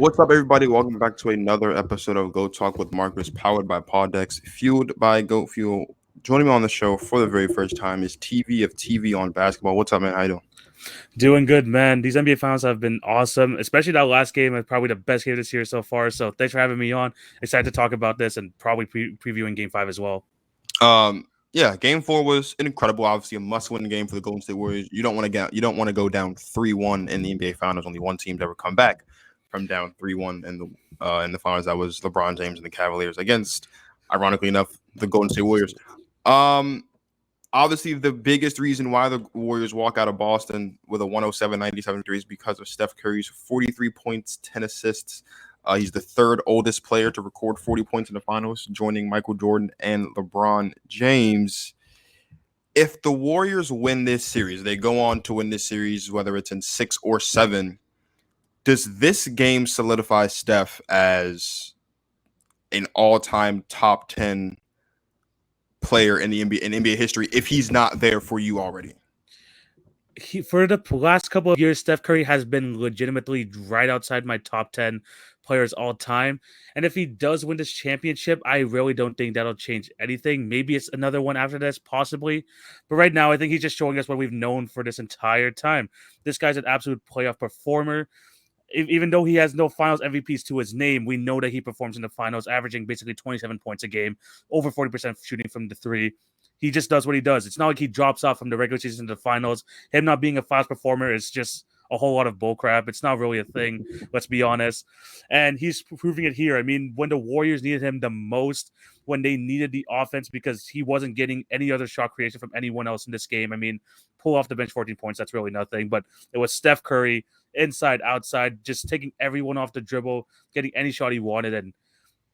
What's up, everybody? Welcome back to another episode of Go Talk with Marcus, powered by Poddex, fueled by Goat Fuel. Joining me on the show for the very first time is TV of TV on basketball. What's up, man? How you doing? Doing good, man. These NBA finals have been awesome, especially that last game is probably the best game this year so far. So thanks for having me on. Excited to talk about this and probably previewing Game 5 as well. Yeah, Game 4 was incredible. Obviously, a must-win game for the Golden State Warriors. You don't want to go down 3-1 in the NBA Finals. Only one team's ever come back from down 3-1 in the finals. That was LeBron James and the Cavaliers against, ironically enough, the Golden State Warriors. Obviously, the biggest reason why the Warriors walk out of Boston with a 107-97 is because of Steph Curry's 43 points, 10 assists. He's the third oldest player to record 40 points in the finals, joining Michael Jordan and LeBron James. If the Warriors win this series, they go on to win this series, whether it's in 6 or 7, does this game solidify Steph as an all-time top 10 player in the NBA history if he's not there for you already? For the last couple of years, Steph Curry has been legitimately right outside my top 10 players all time. And if he does win this championship, I really don't think that'll change anything. Maybe it's another one after this, possibly. But right now, I think he's just showing us what we've known for this entire time. This guy's an absolute playoff performer. Even though he has no finals MVPs to his name, we know that he performs in the finals, averaging basically 27 points a game, over 40% shooting from the three. He just does what he does. It's not like he drops off from the regular season to the finals. Him not being a fast performer is just a whole lot of bullcrap. It's not really a thing, let's be honest. And he's proving it here. I mean, when the Warriors needed him the most, when they needed the offense because he wasn't getting any other shot creation from anyone else in this game. I mean, pull off the bench 14 points, that's really nothing. But it was Steph Curry, inside, outside, just taking everyone off the dribble, getting any shot he wanted, and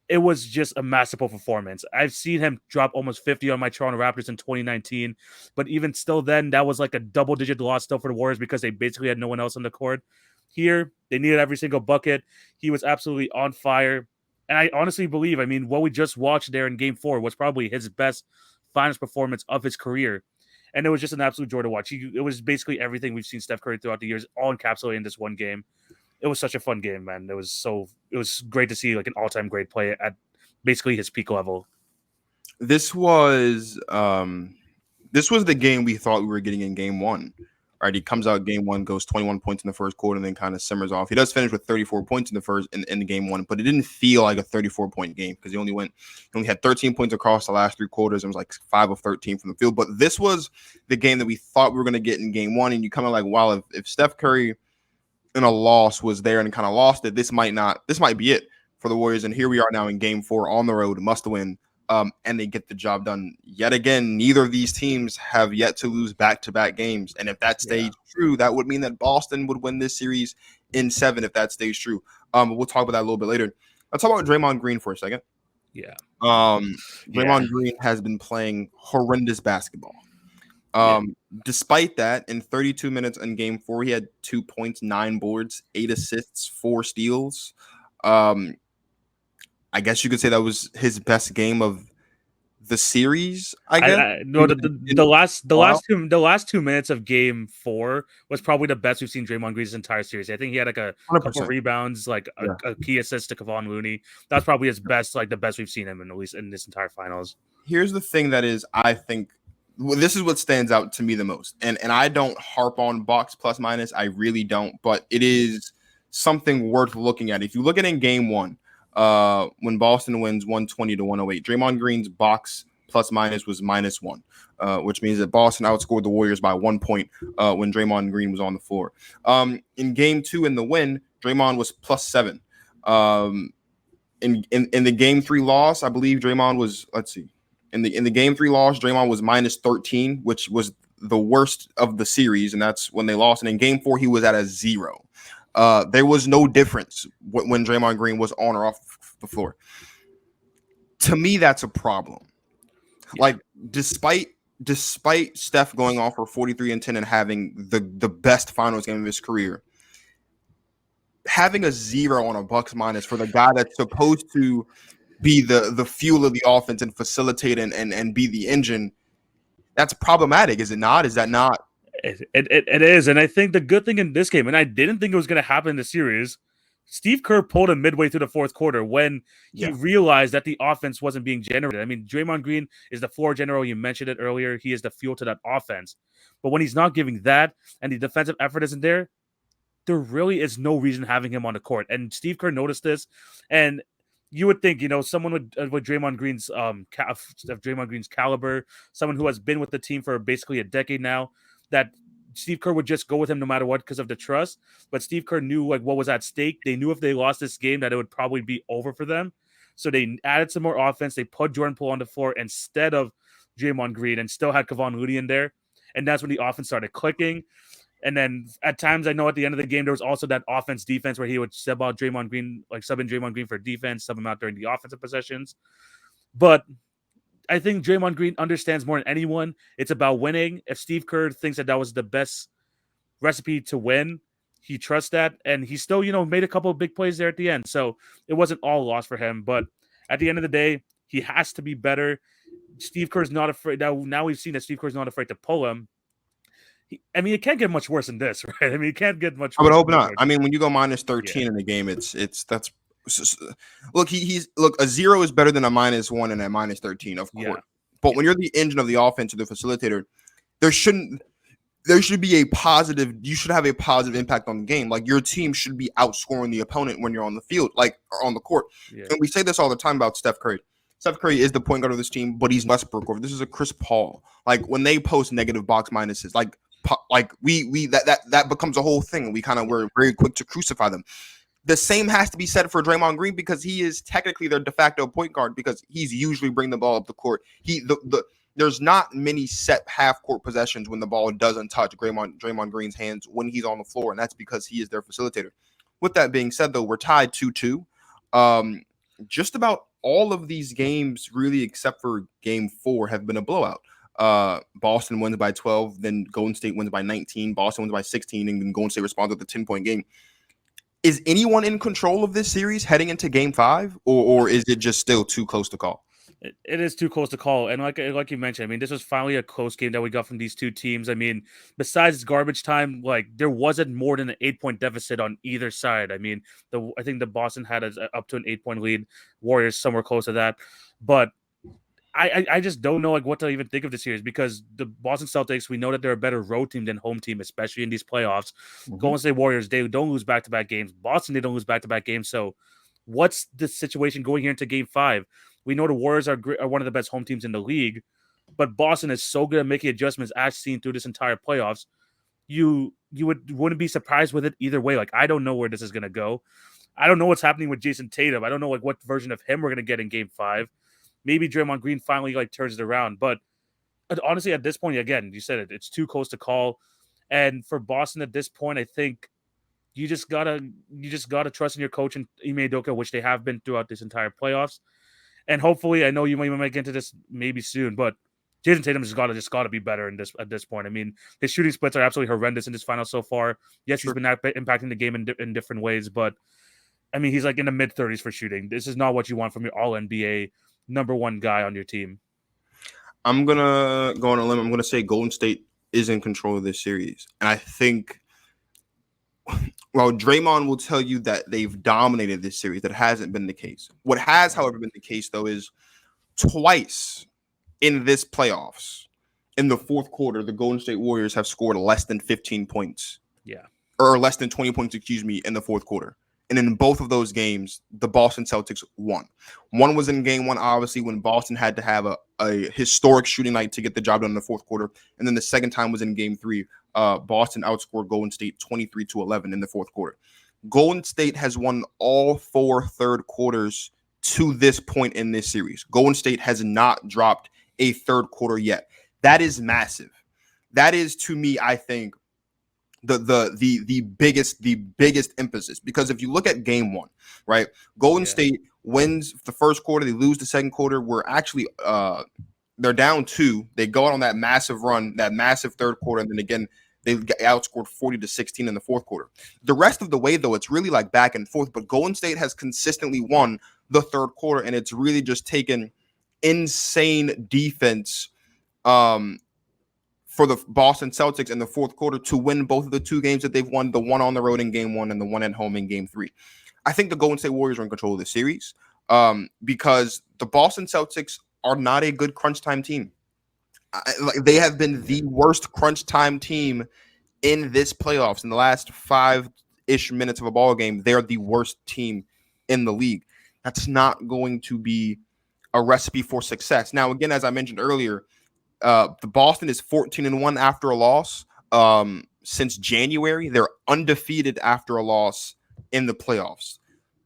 it was just a masterful performance. I've seen him drop almost 50 on my Toronto Raptors in 2019, but even still then, that was like a double-digit loss still for the Warriors because they basically had no one else on the court. Here, they needed every single bucket. He was absolutely on fire, and I honestly believe, I mean, what we just watched there in Game 4 was probably his best finals performance of his career. And it was just an absolute joy to watch. It was basically everything we've seen Steph Curry throughout the years, all encapsulated in this one game. It was such a fun game, man. It was great to see like an all-time great play at basically his peak level. This was the game we thought we were getting in Game 1. Right, he comes out Game 1, goes 21 points in the first quarter, and then kind of simmers off. He does finish with 34 points in the Game 1, but it didn't feel like a 34-point game because he only had 13 points across the last 3 quarters and was like 5 of 13 from the field. But this was the game that we thought we were going to get in Game 1, and you kind of like, wow, if Steph Curry in a loss was there and kind of lost it, this might be it for the Warriors. And here we are now in Game 4 on the road, must win. And they get the job done yet again. Neither of these teams have yet to lose back-to-back games. And if that stays true, that would mean that Boston would win this series in 7 if that stays true. We'll talk about that a little bit later. Let's talk about Draymond Green for a second. Yeah. Draymond Green has been playing horrendous basketball. Despite that, in 32 minutes in Game 4, he had 2 points, 9 boards, 8 assists, 4 steals. I guess you could say that was his best game of the series. I guess the last 2 minutes of Game 4 was probably the best we've seen Draymond Green's entire series. I think he had like a 100%. couple of rebounds, like a key assist to Kevon Looney. That's probably his best, like the best we've seen him in, at least in this entire finals. Here's the thing that is, I think, this is what stands out to me the most, and I don't harp on box plus minus. I really don't, but it is something worth looking at. If you look at it in Game 1. When Boston wins 120-108, Draymond Green's box plus minus was -1, which means that Boston outscored the Warriors by 1 point when Draymond Green was on the floor. In Game 2 in the win, Draymond was +7. In the Game 3 loss, I believe Draymond was, in the Game 3 loss, Draymond was -13, which was the worst of the series, and that's when they lost. And in Game 4, he was at a 0. There was no difference when Draymond Green was on or off the floor. To me, that's a problem. Yeah. Like, despite Steph going off for 43 and 10 and having the best finals game of his career, having a 0 on a Bucks minus for the guy that's supposed to be the fuel of the offense and facilitate and be the engine, that's problematic, is it not? Is that not? It is, and I think the good thing in this game, and I didn't think it was going to happen in the series, Steve Kerr pulled him midway through the fourth quarter when he Yeah. realized that the offense wasn't being generated. I mean, Draymond Green is the floor general. You mentioned it earlier. He is the fuel to that offense. But when he's not giving that and the defensive effort isn't there really is no reason having him on the court. And Steve Kerr noticed this, and you would think, someone with Draymond Green's Draymond Green's caliber, someone who has been with the team for basically a decade now, that Steve Kerr would just go with him no matter what because of the trust. But Steve Kerr knew like what was at stake. They knew if they lost this game that it would probably be over for them. So they added some more offense. They put Jordan Poole on the floor instead of Draymond Green and still had Kevon Looney in there. And that's when the offense started clicking. And then at times, I know at the end of the game, there was also that offense defense where he would sub out Draymond Green, like sub in Draymond Green for defense, sub him out during the offensive possessions. But I think Draymond Green understands more than anyone. It's about winning. If Steve Kerr thinks that was the best recipe to win, he trusts that. And he still, made a couple of big plays there at the end. So it wasn't all lost for him. But at the end of the day, he has to be better. Steve Kerr's not afraid. Now we've seen that Steve Kerr's not afraid to pull him. It can't get much worse than this, right? It can't get much worse. I would hope not. I mean, when you go minus 13 in the game, that's look, he's a 0 is better than a -1 and a minus 13, of course. Yeah. But when you're the engine of the offense or the facilitator, there should be a positive. You should have a positive impact on the game. Like your team should be outscoring the opponent when you're on the field, like or on the court. Yeah. And we say this all the time about Steph Curry. Steph Curry is the point guard of this team, but he's Westbrook, or this is a Chris Paul. Like when they post negative box minuses, we that becomes a whole thing. We're very quick to crucify them. The same has to be said for Draymond Green because he is technically their de facto point guard because he's usually bringing the ball up the court. There's not many set half court possessions when the ball doesn't touch Draymond Green's hands when he's on the floor, and that's because he is their facilitator. With that being said, though, we're tied 2-2. Just about all of these games, really, except for Game 4, have been a blowout. Boston wins by 12, then Golden State wins by 19, Boston wins by 16, and then Golden State responds with a 10-point game. Is anyone in control of this series heading into Game 5, or is it just still too close to call? It is too close to call, and like you mentioned, this was finally a close game that we got from these two teams. Besides garbage time, there wasn't more than an 8-point deficit on either side. I think the Boston had up to an 8-point lead, Warriors somewhere close to that, but I just don't know what to even think of this series because the Boston Celtics, we know that they're a better road team than home team, especially in these playoffs. Mm-hmm. Golden State Warriors, they don't lose back-to-back games. Boston, they don't lose back-to-back games. So what's the situation going here into Game 5? We know the Warriors are one of the best home teams in the league, but Boston is so good at making adjustments as seen through this entire playoffs. You wouldn't be surprised with it either way. I don't know where this is going to go. I don't know what's happening with Jayson Tatum. I don't know what version of him we're going to get in Game 5. Maybe Draymond Green finally turns it around. But honestly, at this point, again, you said it's too close to call. And for Boston at this point, I think you just gotta trust in your coach and Ime Udoka, which they have been throughout this entire playoffs. And hopefully, I know you might get into this maybe soon, but Jayson Tatum just gotta be better at this point. His shooting splits are absolutely horrendous in this final so far. Yes, he's been impacting the game in different ways, but he's in the mid-30s for shooting. This is not what you want from your All-NBA number one guy on your team. I'm going to go on a limb. I'm going to say Golden State is in control of this series. And I think, well, Draymond will tell you that they've dominated this series. That hasn't been the case. What has, however, been the case, though, is twice in this playoffs, in the fourth quarter, the Golden State Warriors have scored less than 15 points. Yeah. Or less than 20 points, in the fourth quarter. And in both of those games, the Boston Celtics won. One was in Game 1, obviously, when Boston had to have a historic shooting night to get the job done in the fourth quarter. And then the second time was in Game 3. Boston outscored Golden State 23-11 in the fourth quarter. Golden State has won all 4 third quarters to this point in this series. Golden State has not dropped a third quarter yet. That is massive. That is, to me, I think, the biggest emphasis, because if you look at Game 1, right, Golden State wins the first quarter, they lose the second quarter. We're actually they're down 2. They go out on that massive run, that massive third quarter, and then again they outscored 40-16 in the fourth quarter. The rest of the way, though, it's really back and forth, but Golden State has consistently won the third quarter, and it's really just taken insane defense for the Boston Celtics in the fourth quarter to win both of the two games that they've won, the one on the road in game 1 and the one at home in game 3. I think the Golden State Warriors are in control of the series because the Boston Celtics are not a good crunch time team. They have been the worst crunch time team in this playoffs. In the last 5-ish minutes of a ball game, they're the worst team in the league. That's not going to be a recipe for success. Now, again, as I mentioned earlier, the Boston is 14-1 after a loss since January. They're undefeated after a loss in the playoffs.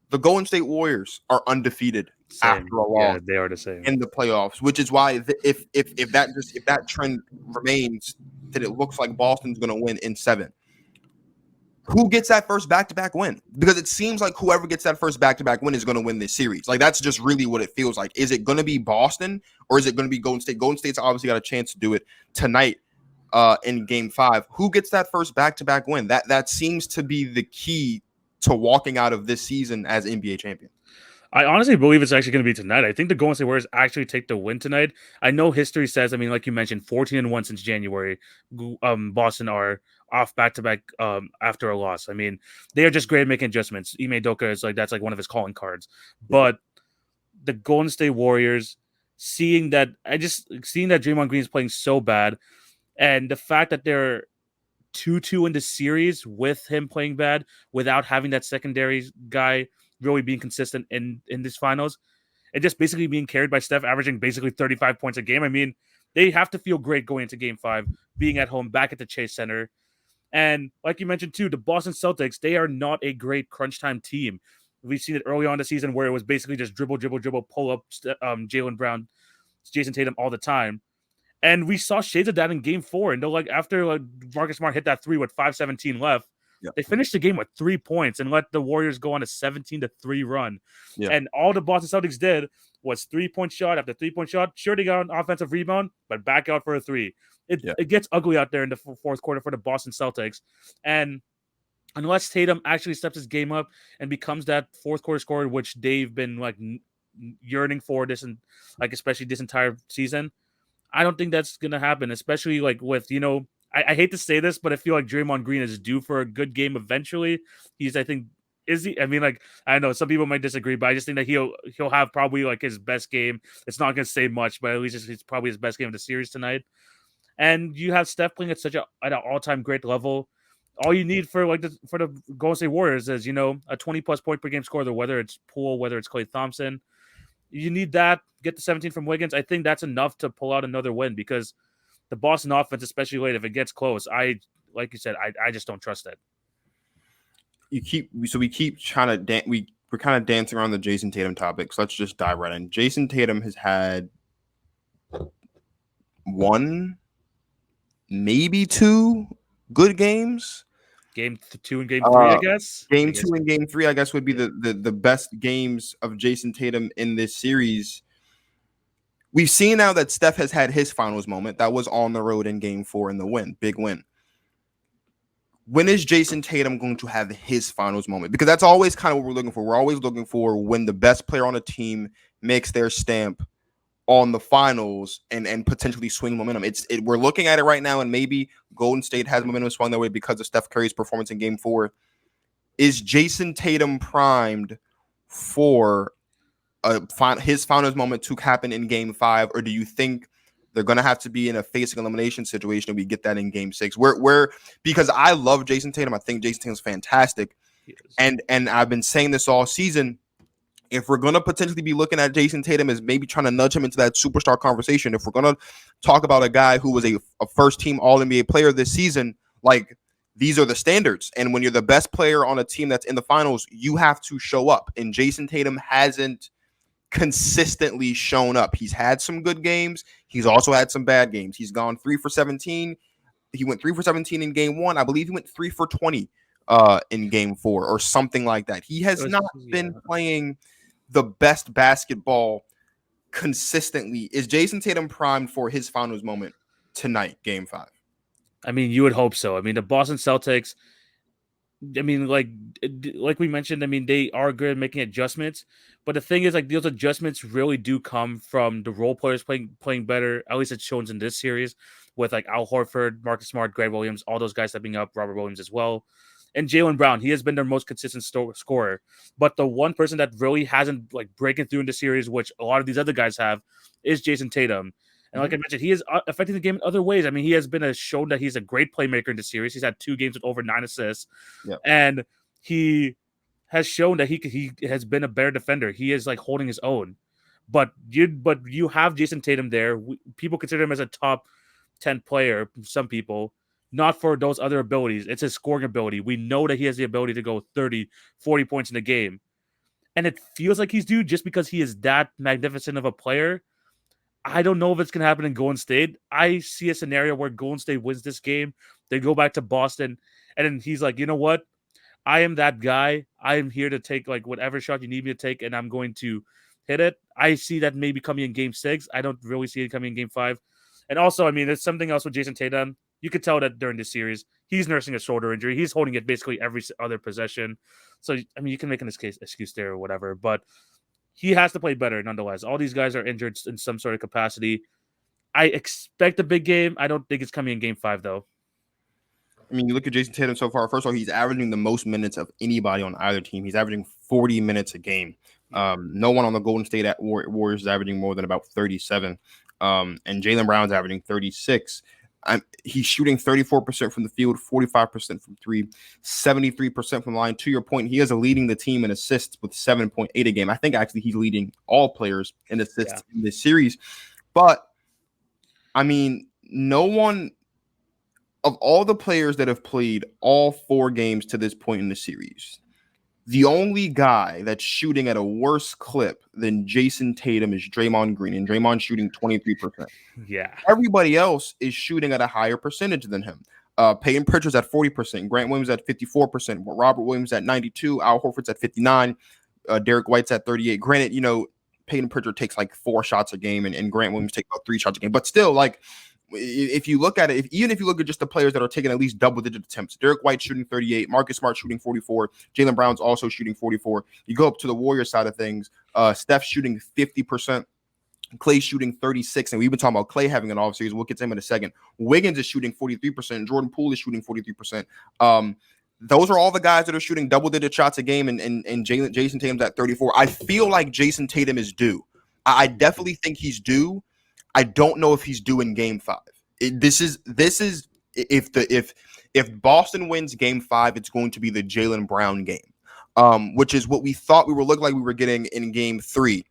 The Golden State Warriors are undefeated after a loss. Yeah, they are the same in the playoffs, which is why if that trend remains, then it looks like Boston's going to win in 7. Who gets that first back-to-back win? Because it seems like whoever gets that first back-to-back win is going to win this series. Like, that's just really what it feels like. Is it going to be Boston or is it going to be Golden State? Golden State's obviously got a chance to do it tonight in Game 5. Who gets that first back-to-back win? That seems to be the key to walking out of this season as NBA champion. I honestly believe it's actually going to be tonight. I think the Golden State Warriors actually take the win tonight. I know history says, I mean, like you mentioned, 14-1 since January. Boston are off back-to-back after a loss. I mean, they are just great at making adjustments. Ime Udoka is that's like one of his calling cards. But the Golden State Warriors, seeing that Draymond Green is playing so bad, and the fact that they're 2-2 in the series with him playing bad, without having that secondary guy really being consistent in this finals, and just basically being carried by Steph, averaging basically 35 points a game. I mean, they have to feel great going into Game 5, being at home, back at the Chase Center. And like you mentioned too, the Boston Celtics, they are not a great crunch time team. We've seen it early on in the season where it was basically just dribble, pull up Jaylen Brown, Jayson Tatum all the time. And we saw shades of that in Game 4. And after Marcus Smart hit that 3 with 5:17 left, they finished the game with 3 points and let the Warriors go on a 17-3 run. Yeah. And all the Boston Celtics did was 3-point shot after 3-point shot. Sure, they got an offensive rebound, but back out for a 3. It gets ugly out there in the fourth quarter for the Boston Celtics. And unless Tatum actually steps his game up and becomes that fourth quarter scorer, which they've been yearning for especially this entire season, I don't think that's gonna happen, especially with I hate to say this, but I feel like Draymond Green is due for a good game eventually. I mean, I know some people might disagree, but I just think that he'll have probably his best game. It's not gonna say much, but at least it's probably his best game of the series tonight. And you have Steph playing at an all-time great level. All you need for the Golden State Warriors is a 20+ point per game scorer, whether it's Poole, whether it's Klay Thompson. You need that. Get the 17 from Wiggins. I think that's enough to pull out another win because the Boston offense, especially late, if it gets close, like you said, I just don't trust it. We keep trying to we're kind of dancing around the Jayson Tatum topic. So let's just dive right in. Jayson Tatum has had 1, maybe 2 good games. Game 2 and Game 3, I guess. Game 2 and Game 3, I guess, would be the best games of Jayson Tatum in this series. We've seen now that Steph has had his finals moment. That was on the road in Game 4 in the win. Big win. When is Jayson Tatum going to have his finals moment? Because that's always kind of what we're looking for. We're always looking for when the best player on a team makes their stamp on the finals and potentially swing momentum. We're looking at it right now, and maybe Golden State has momentum swung their way because of Steph Curry's performance in Game 4. Is Jayson Tatum primed for his finals moment to happen in Game 5, or do you think they're going to have to be in a facing elimination situation and we get that in Game 6? Because I love Jayson Tatum. I think Jayson Tatum's fantastic. And I've been saying this all season. If we're going to potentially be looking at Jayson Tatum as maybe trying to nudge him into that superstar conversation, if we're going to talk about a guy who was a first-team All-NBA player this season, these are the standards. And when you're the best player on a team that's in the finals, you have to show up. And Jayson Tatum hasn't consistently shown up. He's had some good games. He's also had some bad games. He's gone 3 for 17. He went 3 for 17 in Game 1. I believe he went 3 for 20 in Game 4 or something like that. He has not been playing the best basketball consistently. Is Jayson Tatum primed for his finals moment tonight, Game 5? I mean, you would hope so. I mean, the Boston Celtics, I mean, like we mentioned, I mean, they are good at making adjustments. But the thing is, those adjustments really do come from the role players playing better. At least it's shown in this series. with like Al Horford, Marcus Smart, Greg Williams, all those guys stepping up, Robert Williams as well. And Jaylen Brown, he has been their most consistent scorer. But the one person that really hasn't like breaking through in the series, which a lot of these other guys have, is Jayson Tatum. And like I mentioned, he is affecting the game in other ways. I mean, he has been shown that he's a great playmaker in the series. He's had 2 games with over 9 assists. Yep. And he has shown that he has been a better defender. He is like holding his own. But you have Jayson Tatum there. People consider him as a top 10 player, some people, not for those other abilities. It's his scoring ability. We know that he has the ability to go 30, 40 points in a game. And it feels like he's due just because he is that magnificent of a player. I don't know if it's going to happen in Golden State. I see a scenario where Golden State wins this game. They go back to Boston. And then he's like, you know what? I am that guy. I am here to take like whatever shot you need me to take, and I'm going to hit it. I see that maybe coming in game 6. I don't really see it coming in game 5. And also, I mean, there's something else with Jayson Tatum. You could tell that during this series, he's nursing a shoulder injury. He's holding it basically every other possession. So, I mean, you can make an excuse there or whatever, but he has to play better nonetheless. All these guys are injured in some sort of capacity. I expect a big game. I don't think it's coming in game 5, though. I mean, you look at Jayson Tatum so far. First of all, he's averaging the most minutes of anybody on either team. He's averaging 40 minutes a game. No one on the Golden State Warriors is averaging more than about 37. And Jaylen Brown's averaging 36. He's shooting 34% from the field, 45% from 3, 73% from the line. To your point, he is leading the team in assists with 7.8 a game. I think actually he's leading all players in assists in this series. But, I mean, no one of all the players that have played all 4 games to this point in the series, the only guy that's shooting at a worse clip than Jayson Tatum is Draymond Green, and Draymond's shooting 23%. Yeah. Everybody else is shooting at a higher percentage than him. Peyton Pritchard's at 40%, Grant Williams at 54%, Robert Williams at 92%, Al Horford's at 59%, Derek White's at 38%. Granted, you know, Peyton Pritchard takes like 4 shots a game, and Grant Williams takes about 3 shots a game. But still, like, if you look at it, even if you look at just the players that are taking at least double-digit attempts, Derek White shooting 38, Marcus Smart shooting 44, Jaylen Brown's also shooting 44. You go up to the Warriors side of things, Steph shooting 50%, Clay shooting 36%, and we've been talking about Clay having an off series. We'll get to him in a second. Wiggins is shooting 43%, Jordan Poole is shooting 43%. Those are all the guys that are shooting double-digit shots a game, and Jayson Tatum's at 34%. I feel like Jayson Tatum is due. I definitely think he's due. I don't know if he's due in game 5. This is if Boston wins game 5, it's going to be the Jaylen Brown game, which is what we thought we were looking like we were getting in game 3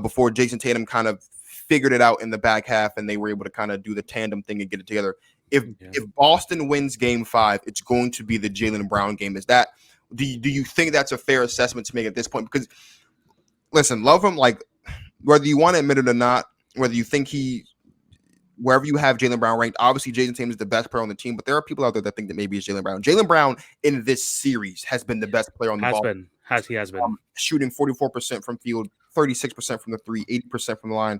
before Jayson Tatum kind of figured it out in the back half and they were able to kind of do the tandem thing and get it together. If Boston wins game 5, it's going to be the Jaylen Brown game. Is that do you think that's a fair assessment to make at this point? Because listen, love him, like whether you want to admit it or not, whether you think wherever you have Jaylen Brown ranked, obviously Jayson Tatum is the best player on the team, but there are people out there that think that maybe it's Jaylen Brown. Jaylen Brown in this series has been the best player on the ball. He has been. Shooting 44% from field, 36% from the 3, 80% from the line.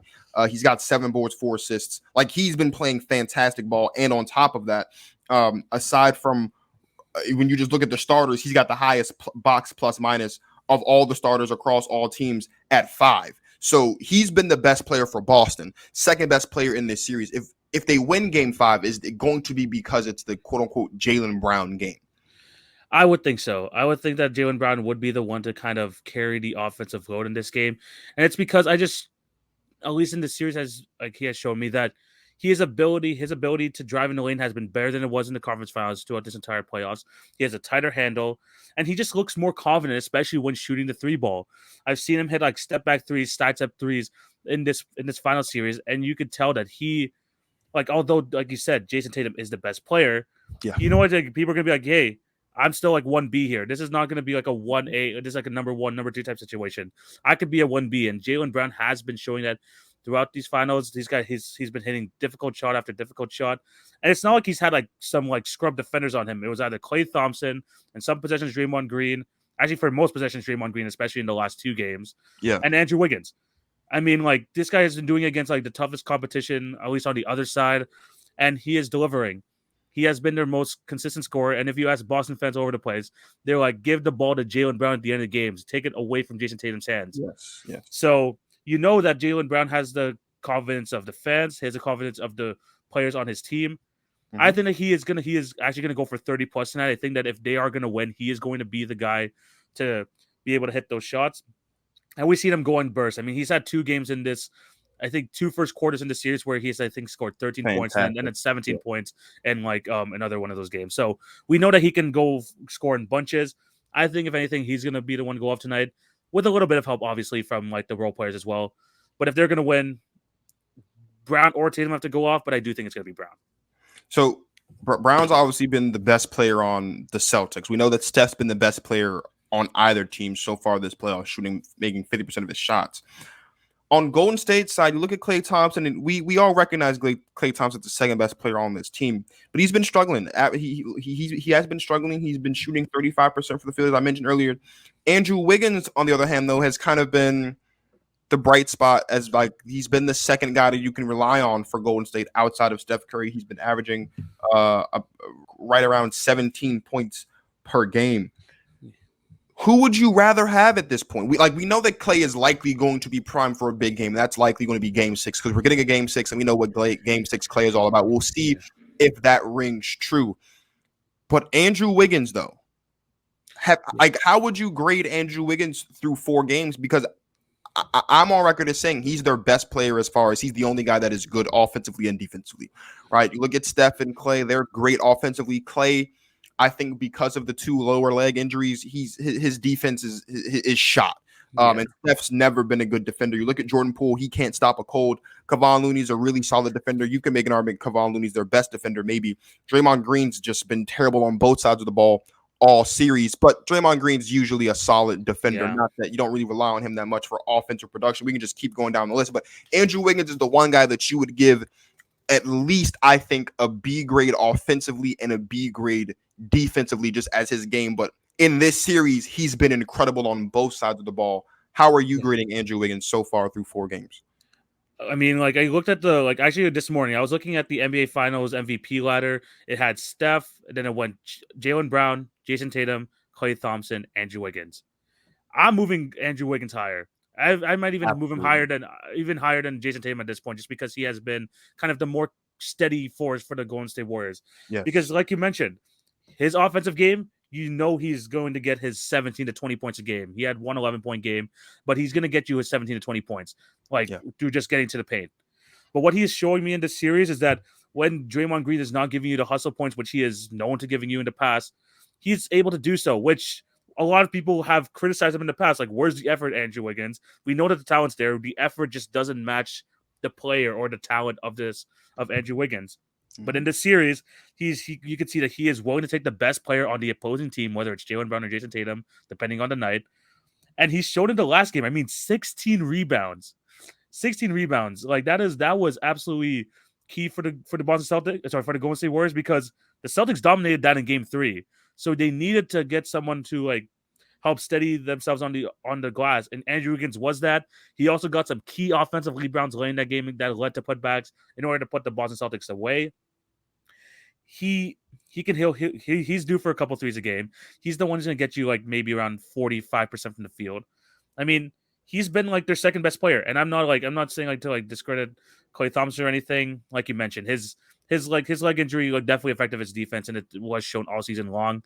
He's got 7 boards, 4 assists. Like, he's been playing fantastic ball. And on top of that, aside from when you just look at the starters, he's got the highest box plus minus of all the starters across all teams at 5. So he's been the best player for Boston, second best player in this series. If they win game 5, is it going to be because it's the quote unquote Jaylen Brown game? I would think so. I would think that Jaylen Brown would be the one to kind of carry the offensive load in this game. And it's because at least in this series, he has shown me that his ability to drive in the lane has been better than it was in the conference finals throughout this entire playoffs. He has a tighter handle, and he just looks more confident, especially when shooting the 3 ball. I've seen him hit like step back 3s, side step 3s in this final series, and you could tell that he, like, although like you said, Jayson Tatum is the best player. Yeah, you know what? Like, people are gonna be like, hey, I'm still like 1B here. This is not going to be like a 1A. This is like a number 1, number 2 type situation. I could be a 1B, and Jaylen Brown has been showing that throughout these finals. He's been hitting difficult shot after difficult shot, and it's not like he's had like some like scrub defenders on him. It was either Klay Thompson and some possessions Draymond Green. Actually, for most possessions Draymond Green, especially in the last 2 games. Yeah, and Andrew Wiggins. I mean, like, this guy has been doing it against like the toughest competition, at least on the other side, and he is delivering. He has been their most consistent scorer. And if you ask Boston fans all over the place, they're like, give the ball to Jaylen Brown at the end of the games. Take it away from Jayson Tatum's hands. Yes. So you know that Jaylen Brown has the confidence of the fans, has the confidence of the players on his team. Mhm. I think that he is actually gonna go for 30 plus tonight. I think that if they are gonna win, he is going to be the guy to be able to hit those shots. And we've seen him go in bursts. I mean, he's had 2 games in this, I think 2 first quarters in the series where he's, I think, scored 13 points and Fantastic. then 17 Yeah. points in like another one of those games. So we know that he can go score in bunches. I think if anything, he's gonna be the one to go off tonight with a little bit of help, obviously, from like the role players as well. But if they're gonna win, Brown or Tatum have to go off, but I do think it's gonna be Brown. So Brown's obviously been the best player on the Celtics. We know that Steph's been the best player on either team so far this playoff, making 50% of his shots. On Golden State's side, you look at Klay Thompson, and we all recognize Klay Thompson's the second best player on this team, but he's been struggling. He has been struggling. He's been shooting 35% for the field, as I mentioned earlier. Andrew Wiggins, on the other hand, though, has kind of been the bright spot, as like he's been the second guy that you can rely on for Golden State outside of Steph Curry. He's been averaging right around 17 points per game. Who would you rather have at this point? We know that Klay is likely going to be primed for a big game. That's likely going to be Game 6 because we're getting a Game 6, and we know what Game 6 Klay is all about. We'll see if that rings true. But Andrew Wiggins, though, how would you grade Andrew Wiggins through 4 games? Because I'm on record as saying he's their best player as far as he's the only guy that is good offensively and defensively, right? You look at Steph and Klay; they're great offensively. Klay, I think, because of the 2 lower leg injuries, his defense is shot. And Steph's never been a good defender. You look at Jordan Poole; he can't stop a cold. Kevon Looney's a really solid defender. You can make an argument Kevon Looney's their best defender, maybe. Draymond Green's just been terrible on both sides of the ball all series, but Draymond Green's usually a solid defender. Not that you don't really rely on him that much for offensive production. We can just keep going down the list. But Andrew Wiggins is the one guy that you would give at least, I think, a B grade offensively and a B grade defensively just as his game. But in this series, he's been incredible on both sides of the ball. How are you grading Andrew Wiggins so far through 4 games? I mean, like I looked at actually this morning, I was looking at the NBA Finals MVP ladder. It had Steph, and then it went Jaylen Brown, Jayson Tatum, Klay Thompson, Andrew Wiggins. I'm moving Andrew Wiggins higher. I might even move him higher than Jayson Tatum at this point, just because he has been kind of the more steady force for the Golden State Warriors. Yes. Because, like you mentioned, his offensive game, you know he's going to get his 17 to 20 points a game. He had 1 11-point game, but he's going to get you his 17 to 20 points, through just getting to the paint. But what he is showing me in this series is that when Draymond Green is not giving you the hustle points, which he is known to giving you in the past, he's able to do so, which a lot of people have criticized him in the past. Like, where's the effort, Andrew Wiggins? We know that the talent's there. The effort just doesn't match the player or the talent of Andrew Wiggins. But in this series, you can see that he is willing to take the best player on the opposing team, whether it's Jaylen Brown or Jayson Tatum, depending on the night. And he showed in the last game, 16 rebounds. 16 rebounds. Like that was absolutely key for the Boston Celtics, for the Golden State Warriors, because the Celtics dominated that in game 3. So they needed to get someone to help steady themselves on the glass, and Andrew Wiggins was that. He also got some key offensive rebounds late in that game that led to putbacks in order to put the Boston Celtics away. He can he's due for a couple threes a game. He's the one who's gonna get you maybe around 45% from the field. I mean, he's been their second best player, and I'm not saying to discredit Klay Thompson or anything. Like you mentioned, his leg injury definitely affected his defense, and it was shown all season long.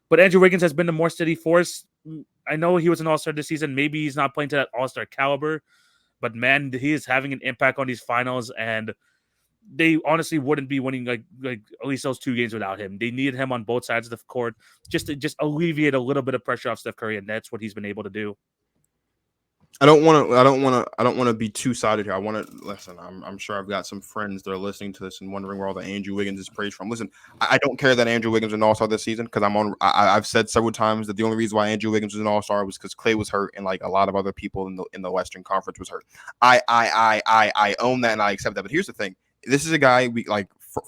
But Andrew Wiggins has been the more steady force. I know he was an all-star this season. Maybe he's not playing to that all-star caliber, but man, he is having an impact on these finals, and they honestly wouldn't be winning at least those 2 games without him. They needed him on both sides of the court just to alleviate a little bit of pressure off Steph Curry, and that's what he's been able to do. I don't want to be two-sided here. I want to listen. I'm sure I've got some friends that are listening to this and wondering where all the Andrew Wiggins is praised from. Listen, I don't care that Andrew Wiggins was an all-star this season because I've said several times that the only reason why Andrew Wiggins was an all-star was because Klay was hurt and a lot of other people in the Western Conference was hurt. I own that and I accept that. But here's the thing: this is a guy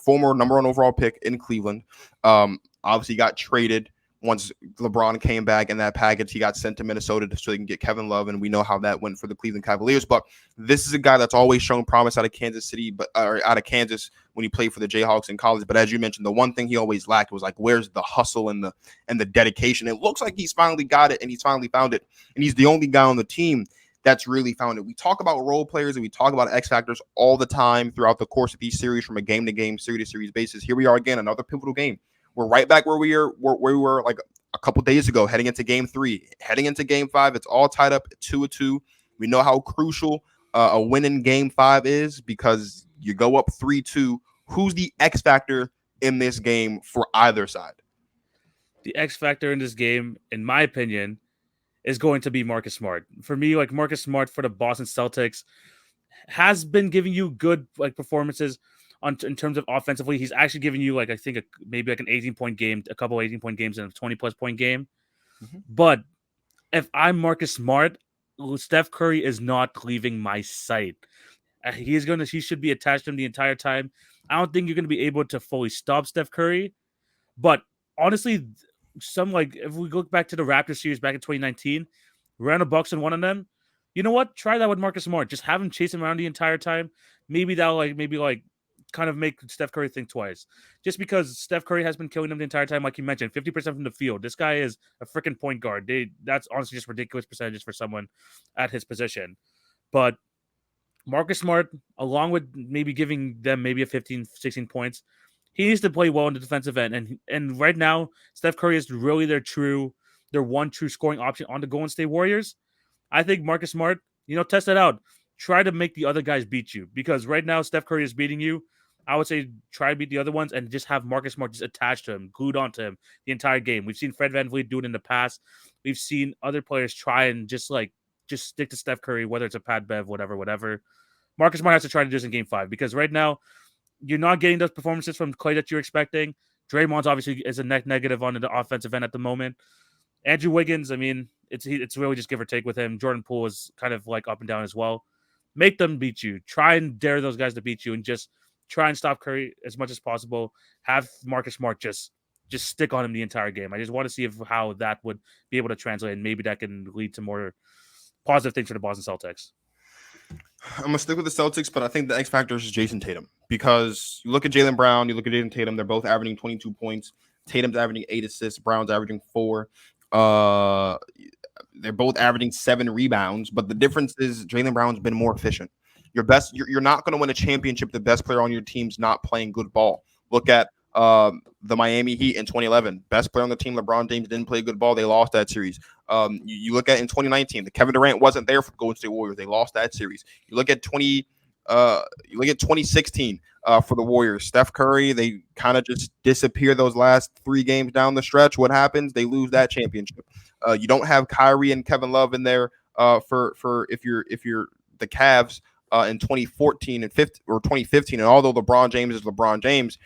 former number 1 overall pick in Cleveland. Obviously got traded. Once LeBron came back in that package, he got sent to Minnesota so they can get Kevin Love, and we know how that went for the Cleveland Cavaliers. But this is a guy that's always shown promise out of Kansas City, or out of Kansas when he played for the Jayhawks in college. But as you mentioned, the one thing he always lacked was where's the hustle and the dedication. It looks like he's finally got it, and he's finally found it, and he's the only guy on the team that's really found it. We talk about role players and we talk about X factors all the time throughout the course of these series from a game to game, series to series basis. Here we are again, another pivotal game. We're right back where we were like a couple days ago, heading into game 3, heading into game 5. It's all tied up 2-2. We know how crucial a win in game 5 is because you go up 3-2. Who's the X factor in this game for either side? The X factor in this game, in my opinion, is going to be Marcus Smart. For me, like Marcus Smart for the Boston Celtics has been giving you good like performances in terms of offensively. He's actually giving you like I think maybe like an 18-point game, a couple 18-point games, and a 20+ point game. Mm-hmm. But if I'm Marcus Smart, Steph Curry is not leaving my sight. He should be attached to him the entire time. I don't think you're going to be able to fully stop Steph Curry, but honestly, if we look back to the Raptors series back in 2019, ran a Bucks and one of them. You know what? Try that with Marcus Smart. Just have him chase him around the entire time. Maybe that'll kind of make Steph Curry think twice. Just because Steph Curry has been killing him the entire time, like you mentioned, 50% from the field. This guy is a freaking point guard. That's honestly just ridiculous percentages for someone at his position. But Marcus Smart, along with maybe giving them maybe a 15, 16 points, he needs to play well in the defensive end. And right now, Steph Curry is really their one true scoring option on the Golden State Warriors. I think Marcus Smart, test it out. Try to make the other guys beat you. Because right now, Steph Curry is beating you. I would say try to beat the other ones and just have Marcus Smart just attached to him, glued onto him the entire game. We've seen Fred VanVleet do it in the past. We've seen other players try and just stick to Steph Curry, whether it's a Pat Bev, whatever. Marcus Smart has to try to do this in game 5 because right now you're not getting those performances from Clay that you're expecting. Draymond's obviously is a net negative on the offensive end at the moment. Andrew Wiggins, I mean, it's really just give or take with him. Jordan Poole is kind of like up and down as well. Make them beat you. Try and dare those guys to beat you and just try and stop Curry as much as possible. Have Marcus Smart just stick on him the entire game. I just want to see how that would be able to translate, and maybe that can lead to more positive things for the Boston Celtics. I'm going to stick with the Celtics, but I think the X factor is Jayson Tatum because you look at Jaylen Brown, you look at Jayson Tatum, they're both averaging 22 points. Tatum's averaging 8 assists, Brown's averaging 4. They're both averaging 7 rebounds, but the difference is Jaylen Brown's been more efficient. You're not going to win a championship. The best player on your team's not playing good ball. Look at the Miami Heat in 2011. Best player on the team, LeBron James, didn't play good ball. They lost that series. You look at in 2019, the Kevin Durant wasn't there for the Golden State Warriors. They lost that series. You look at 2016 for the Warriors. Steph Curry, they kind of just disappear those last 3 games down the stretch. What happens? They lose that championship. You don't have Kyrie and Kevin Love in there for if you're the Cavs in 2014 and 2015. And although LeBron James is LeBron James,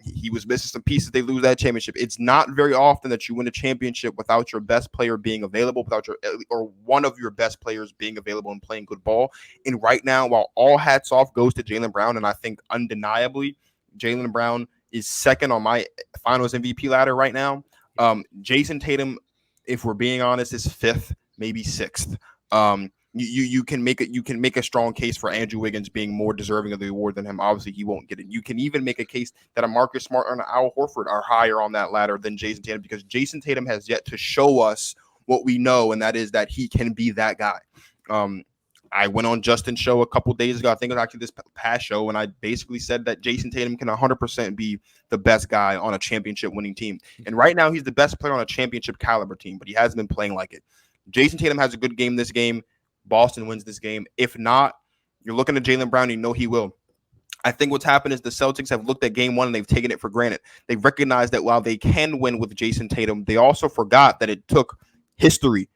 he was missing some pieces. They lose that championship. It's not very often that you win a championship without your best player being available, or one of your best players being available and playing good ball. And right now, while all hats off goes to Jaylen Brown, and I think undeniably Jaylen Brown is second on my Finals MVP ladder right now. Jayson Tatum, if we're being honest, is 5th, maybe 6th. You can make a strong case for Andrew Wiggins being more deserving of the award than him. Obviously, he won't get it. You can even make a case that a Marcus Smart and Al Horford are higher on that ladder than Jayson Tatum because Jayson Tatum has yet to show us what we know, and that is that he can be that guy. I went on Justin's show a couple days ago. I think it was actually this past show, and I basically said that Jayson Tatum can 100% be the best guy on a championship-winning team. And right now, he's the best player on a championship-caliber team, but he hasn't been playing like it. Jayson Tatum has a good game this game. Boston wins this game. If not, you're looking at Jaylen Brown, you know he will. I think what's happened is the Celtics have looked at game 1 and they've taken it for granted. They've recognized that while they can win with Jayson Tatum, they also forgot that it took history,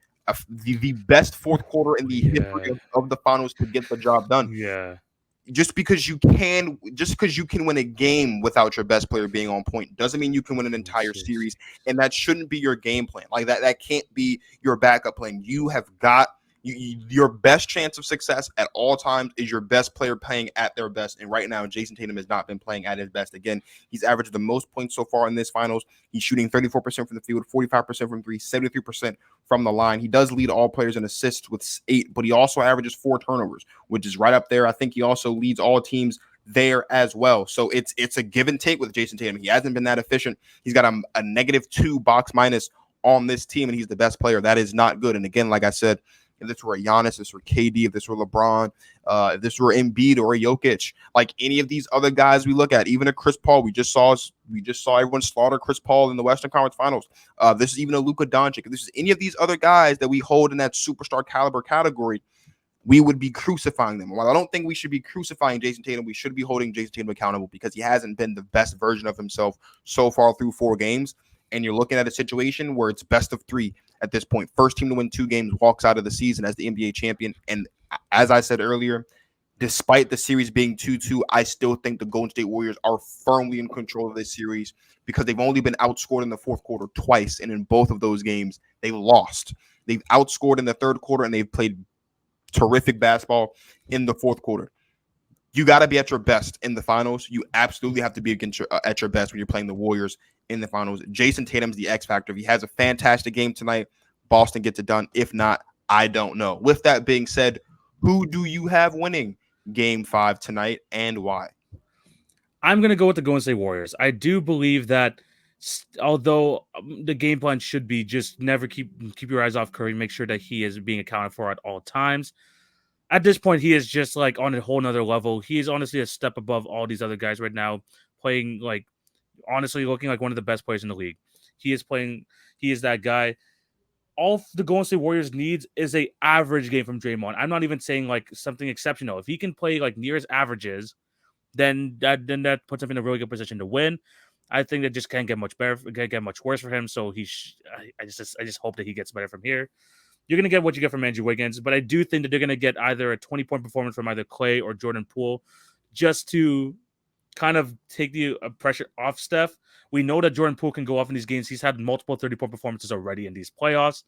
the best fourth quarter in the history of the finals to get the job done. Yeah. Just because you can win a game without your best player being on point doesn't mean you can win an entire series. And that shouldn't be your game plan. Like that can't be your backup plan. You have got your best chance of success at all times is your best player playing at their best. And right now, Jayson Tatum has not been playing at his best. Again, he's averaged the most points so far in this finals. He's shooting 34% from the field, 45% from 3, 73% from the line. He does lead all players in assists with 8, but he also averages 4 turnovers, which is right up there. I think he also leads all teams there as well. So it's a give and take with Jayson Tatum. He hasn't been that efficient. He's got a -2 box minus on this team, and he's the best player. That is not good. And again, like I said, if this were a Giannis, if this were KD, if this were LeBron, if this were Embiid or a Jokic, like any of these other guys we look at, even a Chris Paul, we just saw everyone slaughter Chris Paul in the Western Conference Finals. This is even a Luka Doncic. If this is any of these other guys that we hold in that superstar caliber category, we would be crucifying them. While I don't think we should be crucifying Jayson Tatum, we should be holding Jayson Tatum accountable because he hasn't been the best version of himself so far through 4 games. And you're looking at a situation where it's best of 3 at this point. First team to win 2 games walks out of the season as the NBA champion. And as I said earlier, despite the series being 2-2, I still think the Golden State Warriors are firmly in control of this series because they've only been outscored in the fourth quarter twice. And in both of those games, they lost. They've outscored in the third quarter and they've played terrific basketball in the fourth quarter. You got to be at your best in the finals. You absolutely have to be at your best when you're playing the Warriors in the finals. Jayson Tatum's the X factor. If he has a fantastic game tonight, Boston gets it done. If not, I don't know. With that being said, who do you have winning Game 5 tonight and why? I'm going to go with the Golden State Warriors. I do believe that although the game plan should be just never keep your eyes off Curry, make sure that he is being accounted for at all times. At this point, he is just like on a whole nother level. He is honestly a step above all these other guys right now, playing like honestly looking like one of the best players in the league. He is that guy. All the Golden State Warriors needs is a average game from Draymond. I'm not even saying like something exceptional. If he can play like near his averages, then that puts him in a really good position to win. I think that just can't get much better, can't get much worse for him. So I just hope that he gets better from here. You're gonna get what you get from Andrew Wiggins, but I do think that they're gonna get either a 20-point performance from either Clay or Jordan Poole, just to kind of take the pressure off Steph. We know that Jordan Poole can go off in these games. He's had multiple 30-point performances already in these playoffs,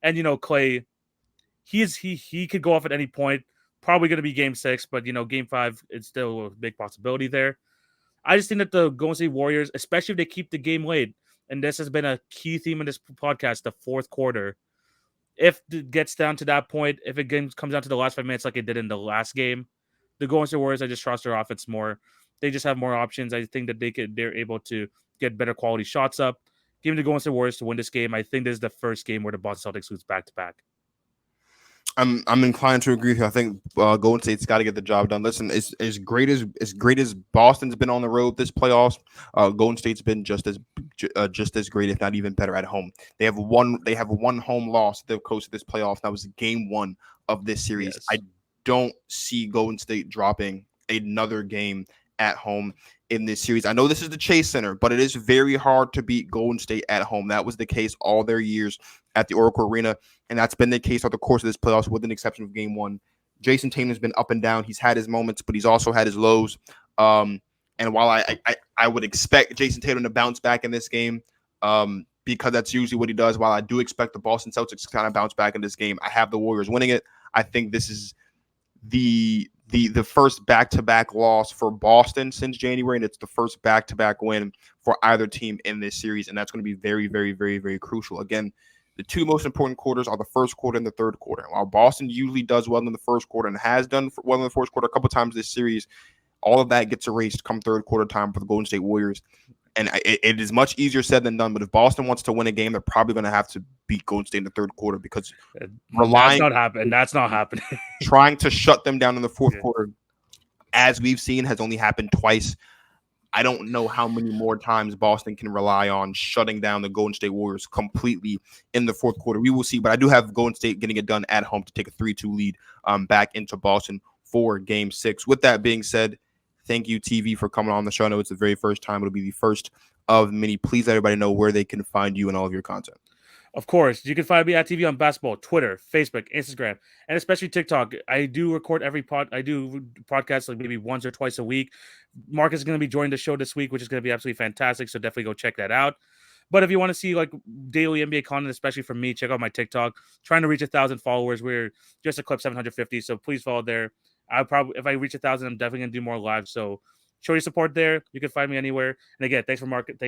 and Clay, he could go off at any point. Probably going to be Game 6, but Game 5, it's still a big possibility there. I just think that the Golden State Warriors, especially if they keep the game late, and this has been a key theme in this podcast, the fourth quarter. If it gets down to that point, if it comes down to the last 5 minutes like it did in the last game, the Golden State Warriors, I just trust their offense more. They just have more options. I think that they're able to get better quality shots up. Give me the Golden State Warriors to win this game. I think this is the first game where the Boston Celtics lose back-to-back. I'm inclined to agree with you. I think Golden State's got to get the job done. Listen, as great as Boston's been on the road this playoffs, Golden State's been just as great, if not even better, at home. They have one home loss they've coached this playoff. That was Game 1 of this series. Yes. I don't see Golden State dropping another game at home in this series. I know this is the Chase Center, but it is very hard to beat Golden State at home. That was the case all their years at the Oracle Arena, and that's been the case over the course of this playoffs, with an exception of Game 1. Jayson Tatum has been up and down. He's had his moments, but he's also had his lows. And while I would expect Jayson Tatum to bounce back in this game, because that's usually what he does, while I do expect the Boston Celtics to kind of bounce back in this game, I have the Warriors winning it. I think this is the first back-to-back loss for Boston since January, and it's the first back-to-back win for either team in this series, and that's going to be very, very, very, very crucial. Again, the two most important quarters are the first quarter and the third quarter. While Boston usually does well in the first quarter and has done well in the fourth quarter a couple times this series, all of that gets erased come third quarter time for the Golden State Warriors. And it is much easier said than done, but if Boston wants to win a game, they're probably going to have to beat Golden State in the third quarter, because That's not happening. Trying to shut them down in the fourth quarter, as we've seen, has only happened twice. I don't know how many more times Boston can rely on shutting down the Golden State Warriors completely in the fourth quarter. We will see, but I do have Golden State getting it done at home to take a 3-2 lead back into Boston for Game 6. With that being said, thank you, TV, for coming on the show. I know it's the very first time. It'll be the first of many. Please let everybody know where they can find you and all of your content. Of course, you can find me at TV on basketball, Twitter, Facebook, Instagram, and especially TikTok. I do record I do podcasts like maybe once or twice a week. Marcus is going to be joining the show this week, which is going to be absolutely fantastic. So definitely go check that out. But if you want to see like daily NBA content, especially from me, check out my TikTok. Trying to reach 1,000 followers. We're just eclipsed 750, so please follow there. If I reach 1,000, I'm definitely going to do more live. So show your support there. You can find me anywhere. And again, thank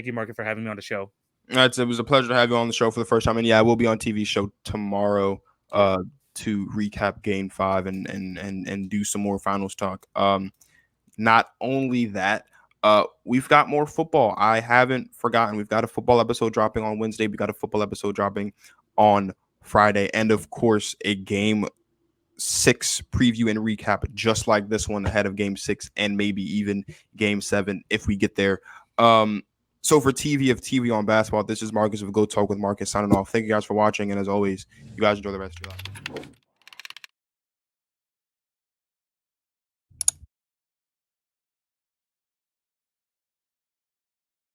you, Market, for having me on the show. It was a pleasure to have you on the show for the first time. And yeah, I will be on TV show tomorrow to recap Game 5 and do some more finals talk. Not only that, we've got more football. I haven't forgotten. We've got a football episode dropping on Wednesday. We got a football episode dropping on Friday, and of course a Game 6 preview and recap just like this one ahead of Game 6 and maybe even Game 7 if we get there. So for TV on basketball, this is Marcus of Go Talk with Marcus signing off. Thank you guys for watching, and as always, you guys enjoy the rest of your life.